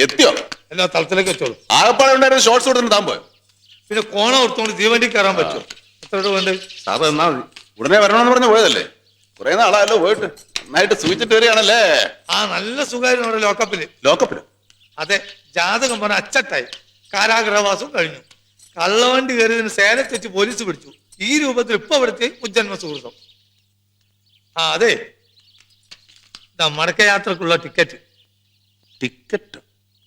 എത്തിയോ? എല്ലാ തളത്തിലേക്ക് വെച്ചോളൂ. ആകപ്പാടെ ഉണ്ടായിരുന്ന ഷോർട്സ് കൊടുത്തിട്ട് താൻ പോയോ? പിന്നെ കോണം എടുത്തോണ്ട് തീവണ്ടി കയറാൻ പറ്റുമോ? എത്ര രൂപ വേണ്ട? സാറ് എന്നാ മതി. ഉടനെ വരണമെന്ന് പറഞ്ഞ് പോയതല്ലേ? കുറെ നാളായല്ലോ പോയിട്ട്. നന്നായിട്ട് സൂചിച്ചിട്ട് വരികയാണല്ലേ? ആ നല്ല സുഖമായിരുന്നു അവിടെ ലോക്കപ്പില്. ലോക്കപ്പില്? അതെ, ജാതകം പറഞ്ഞ അച്ചട്ടായി. കാരാഗ്രഹവാസം കഴിഞ്ഞു. കള്ളവണ്ടി കയറിയതിന് സേലത്ത് വെച്ച് പോലീസ് പിടിച്ചു. ഈ രൂപത്തിൽ ഇപ്പൊ അവിടുത്തെ മുജ്ജന്മ സുഹൃത്തം. ആ അതെ, മടക്കയാത്രക്കുള്ള ടിക്കറ്റ്. ടിക്കറ്റ്?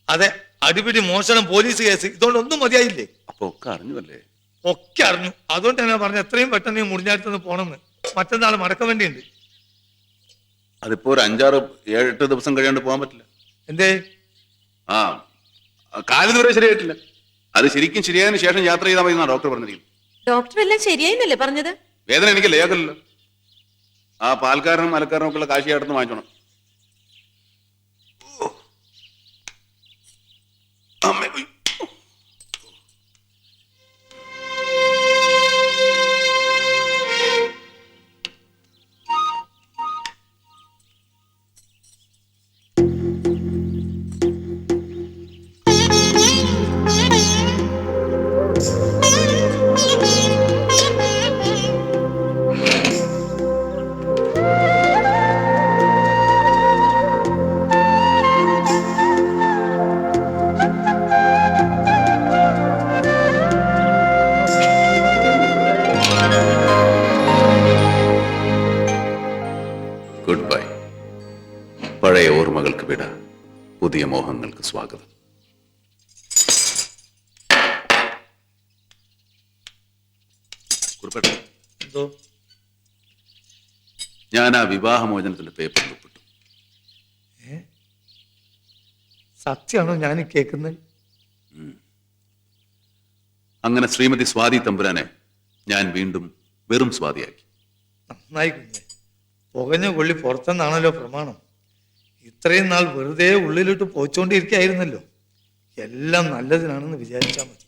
അതെ, അടിപിടി, മോഷണം, പോലീസ് കേസ്, ഇതുകൊണ്ടൊന്നും മതിയായില്ലേ? അപ്പൊ ഒക്കെ അറിഞ്ഞല്ലേ? ഒക്കെ അറിഞ്ഞു. അതുകൊണ്ട് ഞാൻ പറഞ്ഞു എത്രയും പെട്ടെന്ന് മുടിഞ്ഞാടത്തുനിന്ന് പോണമെന്ന്. മറ്റന്നാൾ മടക്കം വേണ്ടിയുണ്ട്. അതിപ്പോ ഒരു 5-6-7-8 ദിവസം കഴിയാണ്ട് പോകാൻ പറ്റില്ല. എന്തേ? ആ, കാല് ദൂരെ ശരിയായിട്ടില്ല. അത് ശരിക്കും ശരിയായതിനു ശേഷം യാത്ര ചെയ്താൽ മതി എന്നാണ് ഡോക്ടർ പറഞ്ഞിരിക്കുന്നത്. ഡോക്ടർ എല്ലാം ശരിയായിന്നല്ലേ പറഞ്ഞത്? വേദന എനിക്ക് ലേഖല്ലോ. ആ പാൽക്കാരനും മലക്കാരനും ഒക്കെ ഉള്ള കാശിയാടത്ത് വാങ്ങിച്ചോണം. Good bye. പഴയ ഓർമ്മകൾക്ക് വിട, പുതിയ മോഹങ്ങൾക്ക് സ്വാഗതം. എന്തോ? ഞാൻ ആ വിവാഹമോചനത്തിന്റെ പേപ്പർ ഒപ്പിട്ടു. സത്യമാണോ ഞാൻ കേൾക്കുന്നത്? അങ്ങനെ ശ്രീമതി സ്വാതി തമ്പുരാനെ ഞാൻ വീണ്ടും വെറും സ്വാതിയാക്കി. നന്നായി കുഞ്ഞെ. പുകഞ്ഞ കൊള്ളി പുറത്തെന്നാണല്ലോ പ്രമാണം. ഇത്രയും നാൾ വെറുതെ ഉള്ളിലിട്ട് പോയിച്ചോണ്ടിരിക്കായിരുന്നല്ലോ. എല്ലാം നല്ലതിനാണെന്ന് വിചാരിച്ചാൽ മതി.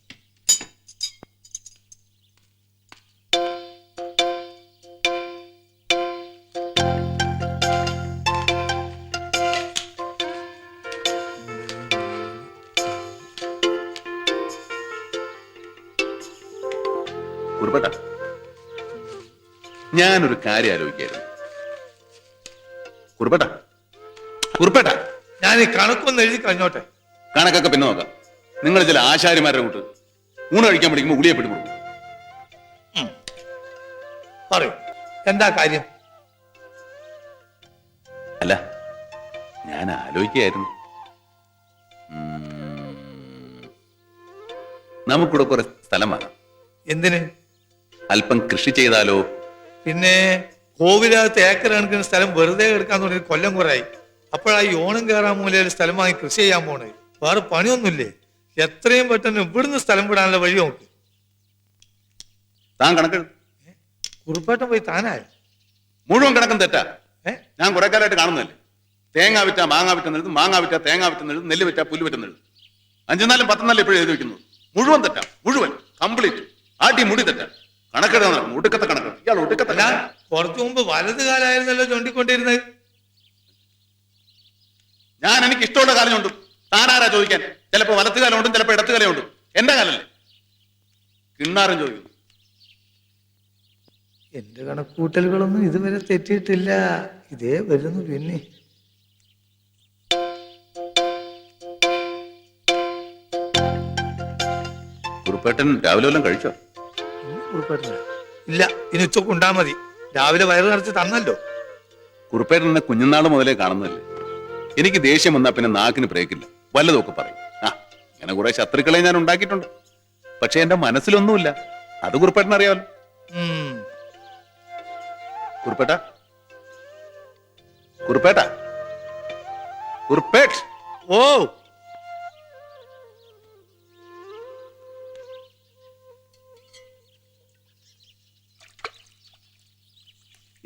കുറുപ്പേട്ട, ഞാനൊരു കാര്യം ആലോചിക്കായിരുന്നു. കുറുപ്പേട്ട, കുറുപ്പേട്ട, ഞാൻ ഈ കണക്കൊന്ന് എഴുതി കഴിഞ്ഞോട്ടെ. കണക്കൊക്കെ പിന്നെ നോക്കാം. നിങ്ങൾ ചില ആശാരിമാരുടെ കൂട്ട് ഊണ് കഴിക്കാൻ പഠിക്കുമ്പോൾ ഉളിയപ്പെട്ട് കൊടുക്കും. പറയൂ, എന്താ കാര്യം? അല്ല, ഞാൻ ആലോചിക്കായിരുന്നു, നമുക്കിവിടെ കുറെ സ്ഥലം വാങ്ങാം. എന്തിന്? അല്പം കൃഷി ചെയ്താലോ? പിന്നെ കോവിലകത്ത് ഏക്കർ കണക്കിന് സ്ഥലം വെറുതെ എടുക്കാൻ തുടങ്ങി കൊല്ലം കുറയായി. അപ്പോഴാ ഈ ഓണം കയറാൻ മൂലയിൽ സ്ഥലം വാങ്ങി കൃഷി ചെയ്യാൻ പോണേ. വേറെ പണിയൊന്നുമില്ലേ? എത്രയും പെട്ടെന്ന് ഇവിടുന്ന് സ്ഥലം വിടാനുള്ള വഴി നോക്ക്. താൻ കണക്കെഴു. കുറുപ്പാട്ടം പോയി താനായോ? മുഴുവൻ കണക്കും തെറ്റാ. ഞാൻ കുറെ കാലമായിട്ട് കാണുന്നതല്ലേ. തേങ്ങ വിറ്റ മാങ്ങ വിറ്റെന്നെഴുതും, മാങ്ങ വിറ്റ തേങ്ങ വിറ്റെന്നെഴുതും, നെല്ല് വിറ്റ പുല്ല് വിറ്റെന്നെഴുതും. 5-4 10 എപ്പോഴും എഴുതി വെക്കുന്നത്. മുഴുവൻ തെറ്റാ, മുഴുവൻ കംപ്ലീറ്റ്. ആട്ടി മുടി തെറ്റാ. കണക്കെഴുതാണ് ഒടുക്കത്തെ കണക്ക്. ഇയാൾ ഒടുക്കത്തെ. ഞാൻ കുറച്ചു മുമ്പ് വലത് കാലായിരുന്നല്ലോ ചൂണ്ടിക്കൊണ്ടിരുന്നത്. ഞാൻ എനിക്ക് ഇഷ്ടമുള്ള കാലം ചൂണ്ടും. താനാരാ ചോദിക്കാൻ? ചിലപ്പോ വലത്ത് കാലം ഉണ്ടും, ചിലപ്പോ ഇടത്ത് കാലം ഉണ്ടും. എന്റെ കാലല്ലേ? കിണ്ണാരം ചോദിക്കുന്നു. എന്റെ കണക്കൂട്ടലുകളൊന്നും ഇതുവരെ തെറ്റിയിട്ടില്ല. ഇതേ വരുന്നു. പിന്നെ കുറുപ്പേട്ടൻ രാവിലെ വല്ലതും കഴിച്ചോ? ഇല്ല, ഇനി ഉച്ചക്ക് ഉണ്ടാ മതി. രാവിലെ വയറ് നിറച്ച് തന്നല്ലോ. കുറുപ്പേട്ടൻ എന്നെ കുഞ്ഞുനാൾ മുതലേ കാണുന്നതല്ലേ. എനിക്ക് ദേഷ്യം വന്നാൽ പിന്നെ നാക്കിന് ബ്രേക്കില്ല. വല്ലതൊക്കെ പറയും. ഇങ്ങനെ കുറെ ശത്രുക്കളെ ഞാൻ ഉണ്ടാക്കിയിട്ടുണ്ട്. പക്ഷെ എന്റെ മനസ്സിലൊന്നുമില്ല. അത് കുറുപ്പേട്ടൻ അറിയാമല്ലോ. കുറുപ്പേട്ട, കുറുപ്പേട്ട, കുറുപ്പേട്ട്. ഓ,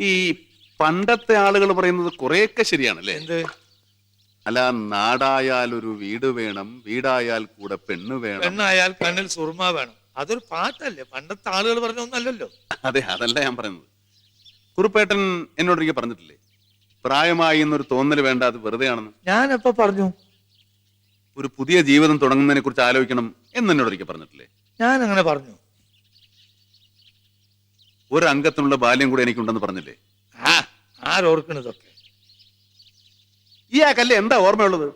ഈ പണ്ടത്തെ ആളുകൾ പറയുന്നത് കുറെയൊക്കെ ശരിയാണല്ലേ? എന്ത്? അല്ല, നാടായാൽ ഒരു വീട് വേണം, വീടായാൽ കൂടെ പെണ്ണ് വേണം, പെണ്ണായാൽ കണ്ണിൽ സുർമ വേണം. അതൊരു പാട്ടല്ലേ? പണ്ടത്തെ ആളുകൾ പറഞ്ഞ ഒന്നല്ലല്ലോ. അതെ, അതല്ല ഞാൻ പറയുന്നത്. കുറുപ്പേട്ടൻ എന്നോടൊരിക്കൽ പറഞ്ഞിട്ടില്ലേ, പ്രായമായി എന്നൊരു തോന്നൽ വേണ്ട, അത് വെറുതെ ആണെന്ന്. ഞാൻ എപ്പോ പറഞ്ഞു? ഒരു പുതിയ ജീവിതം തുടങ്ങുന്നതിനെ കുറിച്ച് ആലോചിക്കണം എന്ന് എന്നോട് ഒരിക്കൽ പറഞ്ഞിട്ടില്ലേ? ഞാൻ അങ്ങനെ പറഞ്ഞു. ഒരു അംഗത്തിനുള്ള ബാല്യം കൂടെ എനിക്കുണ്ടെന്ന് പറഞ്ഞില്ലേ? ആരോർക്കണ ഇതൊക്കെ? ഇയാൾക്കല്ലേ എന്താ ഓർമ്മയുള്ളത്?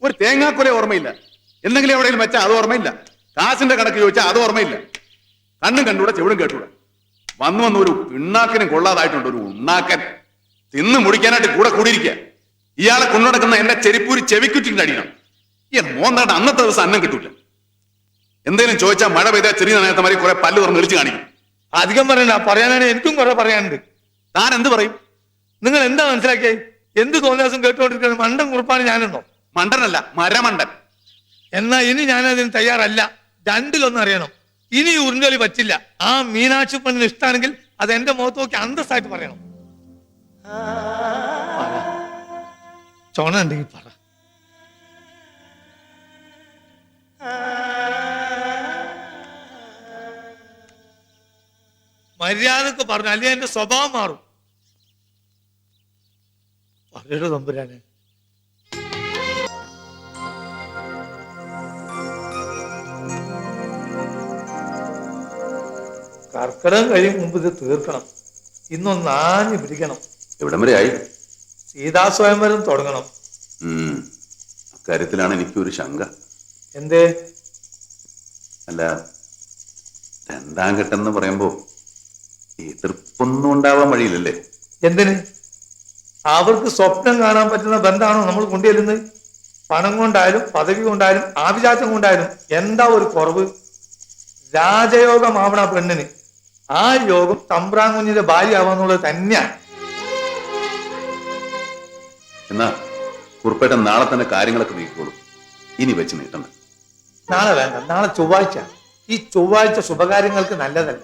ഒരു തേങ്ങാക്കൊല ഓർമ്മയില്ല, എന്തെങ്കിലും എവിടെയെങ്കിലും വെച്ചാൽ അത് ഓർമ്മയില്ല, കാശിന്റെ കണക്ക് ചോദിച്ചാൽ അത് ഓർമ്മയില്ല, കണ്ണും കണ്ടുകൂടെ ചെവിടും കേട്ടൂടെ. വന്നു ഒരു പിണ്ണാക്കിനും കൊള്ളാതായിട്ടുണ്ട് ഒരു ഉണ്ണാക്കൻ. തിന്ന് മുടിക്കാനായിട്ട് കൂടെ കൂടിയിരിക്കുക. ഇയാളെ കൊണ്ടുനടക്കുന്ന എന്റെ ചെരിപ്പൂരി ചെവിക്കുറ്റിന്റെ അടിയണം. ഈ മോന്നായിട്ട് അന്നത്തെ ദിവസം അന്നം കിട്ടൂല. എന്തെങ്കിലും ചോദിച്ചാൽ മഴ പെയ്താൽ ചെറിയ നനയത്തമാരി കുറെ പല്ല് തുറന്ന് വിളിച്ചു കാണിക്കും. അധികം പറയണ്ട, പറയാനാണ് എനിക്കും കുറെ പറയാനുണ്ട്. താൻ എന്ത് പറയും? നിങ്ങൾ എന്താ മനസ്സിലാക്കിയായി? എന്ത് തോന്നിയാസം കേട്ടുകൊണ്ടിരിക്കുന്നത്? മണ്ടൻ കുറിപ്പാണ് ഞാനെന്നോ? മണ്ടനല്ല, മരമണ്ടൻ. എന്നാ ഇനി ഞാനതിന് തയ്യാറല്ല. രണ്ടിലൊന്നും അറിയണം. ഇനി ഈ ഉരുണ്ടൊലി പറ്റില്ല. ആ മീനാക്ഷി പെണ്ണിന് ഇഷ്ടമാണെങ്കിൽ അത് എന്റെ മുഖത്ത് നോക്കി അന്തസ്സായിട്ട് പറയണം. ചോണ ഉണ്ടെങ്കിൽ പറ. മര്യാദക്ക് പറഞ്ഞു, അല്ലെങ്കിൽ എന്റെ സ്വഭാവം മാറും. പറയടോ തമ്പുരാനെ. കർക്കിടകം കഴിയും മുമ്പ് ഇത് തീർക്കണം. ഇന്നൊന്ന് ആഞ്ഞു പിടിക്കണം. എവിടം വരെ ആയി? സീതാസ്വയംവരം തുടങ്ങണം. അക്കാര്യത്തിലാണ് എനിക്കൊരു ശങ്ക. എന്തേ? അല്ല, രണ്ടാം ഘട്ടം എന്ന് പറയുമ്പോ എതിർപ്പൊന്നും ഉണ്ടാവാൻ വഴിയില്ലല്ലേ? എന്തിന്? അവർക്ക് സ്വപ്നം കാണാൻ പറ്റുന്ന ബന്ധമാണോ നമ്മൾ കൊണ്ടുചെല്ലുന്നത്? പണം കൊണ്ടായാലും പദവി കൊണ്ടായാലും ആഭിജാത്യം കൊണ്ടായാലും എന്താ ഒരു കുറവ്? രാജയോഗമാവണ പെണ്ണിന് ആ യോഗം തമ്പ്രാൻ കുഞ്ഞിന്റെ ഭാര്യ ആവാന്നുള്ളത് തന്നെയാണ്. എന്നാ കുറുപ്പേട്ടൻ നാളെ തന്നെ കാര്യങ്ങളൊക്കെ നീക്കോളും. ഇനി വെച്ച് നീട്ടണം. നാളെ വേണ്ട, നാളെ ചൊവ്വാഴ്ച. ഈ ചൊവ്വാഴ്ച ശുഭകാര്യങ്ങൾക്ക് നല്ലതല്ല.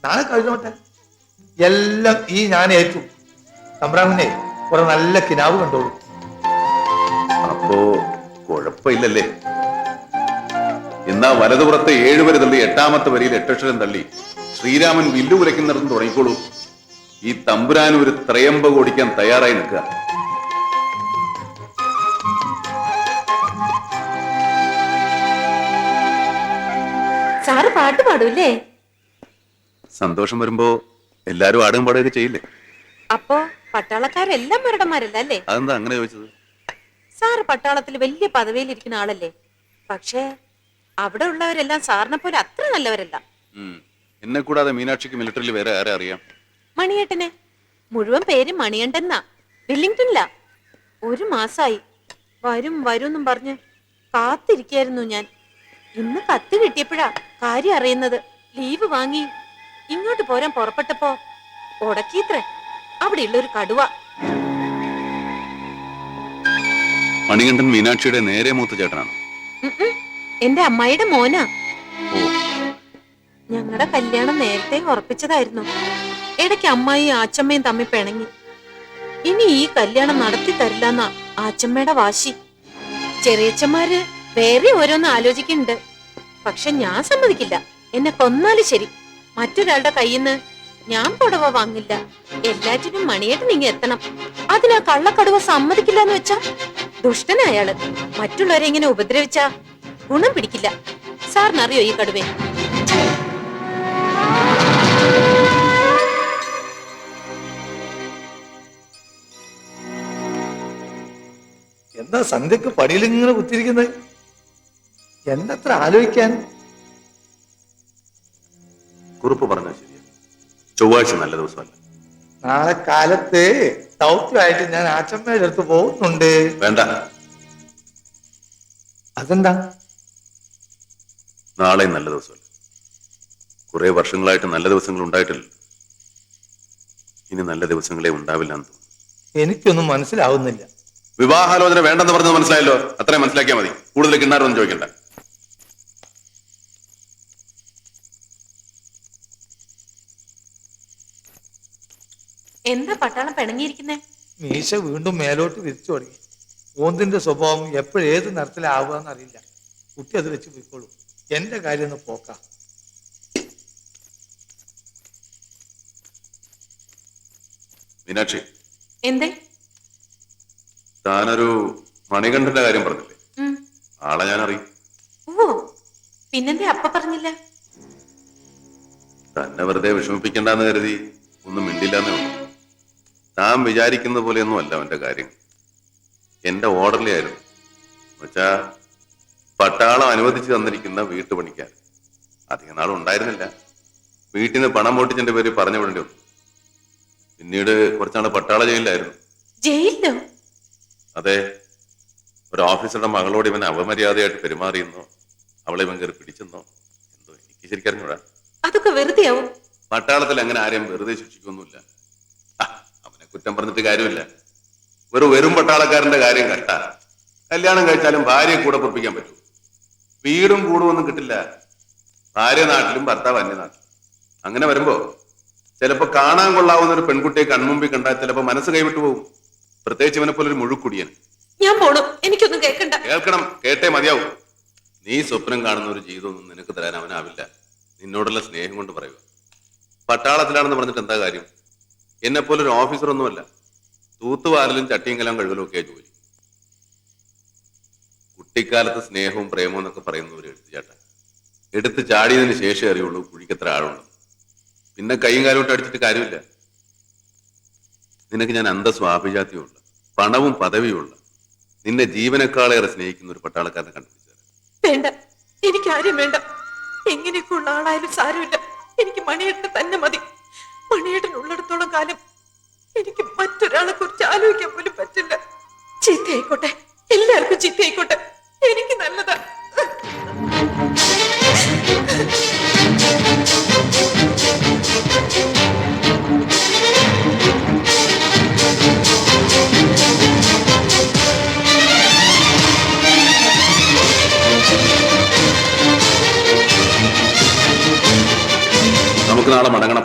നാളെ കഴിഞ്ഞോട്ടെ. എല്ലാം ഈ ഞാൻ ഏറ്റു. തമ്പ്രാൻ കുഞ്ഞെ കുറെ നല്ല കിനാവ് കണ്ടോളൂ. അപ്പോ കുഴപ്പമില്ലല്ലേ? എന്നാ വലതുപുറത്തെ 7 വരെ തള്ളി 8ാമത്തെ വരിയിൽ 8 അക്ഷരം തള്ളി ശ്രീരാമൻ വില്ലു കുലയ്ക്കുന്നിടത്തും തുടങ്ങിക്കോളൂ. ഈ തമ്പുരാനും ഒരു ത്രയംബകം ഓടിക്കാൻ തയ്യാറായി നിൽക്കുക. സാറ് പാട്ട് പാടൂല്ലേ? സന്തോഷം വരുമ്പോ എല്ലാരും ആടും പാടുകയൊക്കെ ചെയ്യില്ലേ? അപ്പോ പട്ടാളക്കാരെല്ലാം മരടന്മാരല്ല അല്ലേ? അതെന്താ അങ്ങനെ ചോദിച്ചത്? സാറ് പട്ടാളത്തിൽ വലിയ പദവിയിലിരിക്കുന്ന ആളല്ലേ. പക്ഷേ അവിടെ ഉള്ളവരെല്ലാം സാറിനെ പോലെ അത്ര നല്ലവരല്ല. എന്നെ കൂടാതെ മീനാക്ഷിക്ക് മിലിറ്ററിയിൽ വേറെ ആരെ അറിയാം? മണിയേട്ടനെ. മുഴുവൻ പേര് മണിയണ്ടെന്നാ. വെല്ലിംഗ്ടണില്ല. 1 മാസായി വരും വരും പറഞ്ഞ് കാത്തിരിക്കായിരുന്നു ഞാൻ. ഇന്ന് കത്ത് കിട്ടിയപ്പോഴാ കാര്യം അറിയുന്നത്. ലീവ് വാങ്ങി ഇങ്ങോട്ട് പോരാൻ പുറപ്പെട്ടപ്പോ ഉടക്കീത്രേ അവിടെയുള്ള ഒരു കടുവ. മണികണ്ഠൻ മീനാക്ഷിയുടെ നേരെ മൂത്ത ചേട്ടനാണ്. എന്റെ അമ്മായിയുടെ മോനാ. ഓ, ഞങ്ങളുടെ കല്യാണം നേരത്തെ ഉറപ്പിച്ചതായിരുന്നു. ഇടയ്ക്ക് അമ്മായിയും ആച്ചമ്മയും തമ്മിൽ പിണങ്ങി. ഇനി ഈ കല്യാണം നടത്തി തരില്ലെന്നാ ആച്ചമ്മയുടെ വാശി. ചെറിയച്ചന്മാര് വേറെ ഓരോന്ന് ആലോചിക്കുന്നുണ്ട്. പക്ഷെ ഞാൻ സമ്മതിക്കില്ല. എന്നെ കൊന്നാലും ശരി, മറ്റൊരാളുടെ കയ്യിന്ന് ഞാൻ പുടവ വാങ്ങില്ല. എല്ലാറ്റിനും മണിയേട്ടൻ ഇങ്ങ് എത്തണം. അതിനാ കള്ളക്കടുവ സമ്മതിക്കില്ല എന്ന് വെച്ചാ ദുഷ്ടനായാള്. മറ്റുള്ളവരെ ഇങ്ങനെ ഉപദ്രവിച്ചാ ഗുണം പിടിക്കില്ല. സാറിനറിയോ ഈ കടുവേ? എന്താ സന്ധ്യക്ക് പടിയിലിങ്ങനെ കുത്തിരിക്കുന്നത്? എന്തത്ര ആലോചിക്കാൻ? കുറുപ്പ് പറഞ്ഞാൽ ശരിയാ. ചൊവ്വാഴ്ച നല്ല ദിവസമല്ല. നാളെ കാലത്ത് ദൗത്യമായിട്ട് ഞാൻ ആച്ചമ്മയുടെ അടുത്ത് പോകുന്നുണ്ട്. വേണ്ട. അതെന്താ? നാളെ നല്ല ദിവസമല്ല. കുറെ വർഷങ്ങളായിട്ട് നല്ല ദിവസങ്ങൾ ഉണ്ടായിട്ടില്ല. ഇനി നല്ല ദിവസങ്ങളെ ഉണ്ടാവില്ല എന്ന് തോന്നുന്നു. എനിക്കൊന്നും മനസ്സിലാവുന്നില്ല. വിവാഹാലോചന വേണ്ടെന്ന് പറഞ്ഞത് മനസ്സിലായല്ലോ. അത്രയും മനസ്സിലാക്കിയാൽ മതി. കൂടുതൽ കിണ്ണാരൊന്നും ചോദിക്കണ്ട. എന്താ പട്ടാളം പിണങ്ങിയിരിക്കുന്നേ? മീശ വീണ്ടും മേലോട്ട് വിരിച്ചു തുടങ്ങി. ഓന്തിന്റെ സ്വഭാവം എപ്പോഴേത് നിറത്തിലാവുകയെന്ന് അറിയില്ല. കുട്ടി അത് വെച്ച് പോയിക്കോളൂ. എന്റെ കാര്യം ഒന്ന് പോക്കാം. മീനാക്ഷി, എന്തേ? താനൊരു മണികണ്ഠന്റെ കാര്യം പറഞ്ഞില്ലേ? ആളെ ഞാൻ അറിയും. ഓ, പിന്നെന്തേ അപ്പ പറഞ്ഞില്ല? തന്നെ വെറുതെ വിഷമിപ്പിക്കണ്ടെന്ന് കരുതി ഒന്നും മിണ്ടില്ലെന്നേ ഉള്ളൂ. താൻ വിചാരിക്കുന്ന പോലെയൊന്നും അല്ല അവന്റെ കാര്യം. എന്റെ ഓർഡർലി ആയിരുന്നു എന്നുവെച്ചാ പട്ടാളം അനുവദിച്ചു തന്നിരിക്കുന്ന വീട്ടുപണിക്കാർ അധികം നാളും ഉണ്ടായിരുന്നില്ല. വീട്ടിൽ നിന്ന് പണം പൊട്ടിച്ചെന്റെ പേര് പറഞ്ഞു വിടേണ്ടി വന്നു. പിന്നീട് കുറച്ചാള് പട്ടാള ജയിലിലായിരുന്നു. ജയിലിലോ? അതെ, ഒരു ഓഫീസറുടെ മകളോട് ഇവൻ അപമര്യാദയായിട്ട് പെരുമാറിയെന്നോ അവളെ ഇവൻ കയറി പിടിച്ചെന്നോ എന്തോ എനിക്ക് ശരിക്കറിഞ്ഞൂടാ. അതൊക്കെ വെറുതെ ആവും. പട്ടാളത്തിൽ അങ്ങനെ ആരെയും വെറുതെ ശിക്ഷിക്കൊന്നുമില്ല. അവനെ കുറ്റം പറഞ്ഞിട്ട് കാര്യമില്ല. വെറും പട്ടാളക്കാരന്റെ കാര്യം കട്ട. കല്യാണം കഴിച്ചാലും ഭാര്യയെ കൂടെ പൊറപ്പിക്കാൻ പറ്റൂ. വീടും കൂടും ഒന്നും കിട്ടില്ല. ഭാര്യ നാട്ടിലും ഭർത്താവ് അന്യനാട്ടിലും. അങ്ങനെ വരുമ്പോ ചിലപ്പോ കാണാൻ കൊള്ളാവുന്ന ഒരു പെൺകുട്ടിയെ കൺമുമ്പിൽ കണ്ടാൽ ചിലപ്പോ മനസ്സ് കൈവിട്ടു പോകും. പ്രത്യേകിച്ച് ഇവനെ പോലെ ഒരു മുഴുക്കുടിയൻ. ഞാൻ പോണു, എനിക്കൊന്നും കേൾക്കണ്ട. കേൾക്കണം, കേട്ടേ മതിയാവും. നീ സ്വപ്നം കാണുന്ന ഒരു ജീവിതമൊന്നും നിനക്ക് തരാൻ അവനാവില്ല. നിന്നോടുള്ള സ്നേഹം കൊണ്ട് പറയുക. പട്ടാളത്തിലാണെന്ന് പറഞ്ഞിട്ട് എന്താ കാര്യം? എന്നെ പോലെ ഒരു ഓഫീസറൊന്നുമല്ല. തൂത്തുവാരലും ചട്ടിയും കലം കഴുകലും ഒക്കെയാ ജോലി. കുട്ടിക്കാലത്ത് സ്നേഹവും പ്രേമവും എന്നൊക്കെ പറയുന്ന ഒരു എഴുത്തുചാട്ട. എടുത്ത് ചാടിയതിന് ശേഷം അറിയുള്ളൂ കുഴിക്കെത്ര ആളുണ്ട്. പിന്നെ കൈയും കാലോട്ട് അടിച്ചിട്ട് കാര്യമില്ല. നിനക്ക് ഞാൻ അന്തസ്വാഭിജാത്യമുള്ള പണവും പദവിയുമുള്ള നിന്നെ ജീവനേക്കാളേറെ സ്നേഹിക്കുന്ന ഒരു പട്ടാളക്കാരനെ കണ്ടുപിടിച്ചു. വേണ്ട, എനിക്ക് ആരും വേണ്ട. എങ്ങനെയൊക്കെ ഉള്ള ആളായാലും സാരമില്ല. എനിക്ക് മണിയേട്ടനെ തന്നെ മതി. മണിയേട്ടൻ ഉള്ളിടത്തോളം കാലം എനിക്ക് മറ്റൊരാളെ കുറിച്ച് ആലോചിക്കാൻ പോലും പറ്റില്ല. ചീത്തയായിക്കോട്ടെ, എല്ലാവർക്കും ചീത്തയായിക്കോട്ടെ, എനിക്ക് നല്ലതാ. നമുക്ക് നാളെ മടങ്ങണം.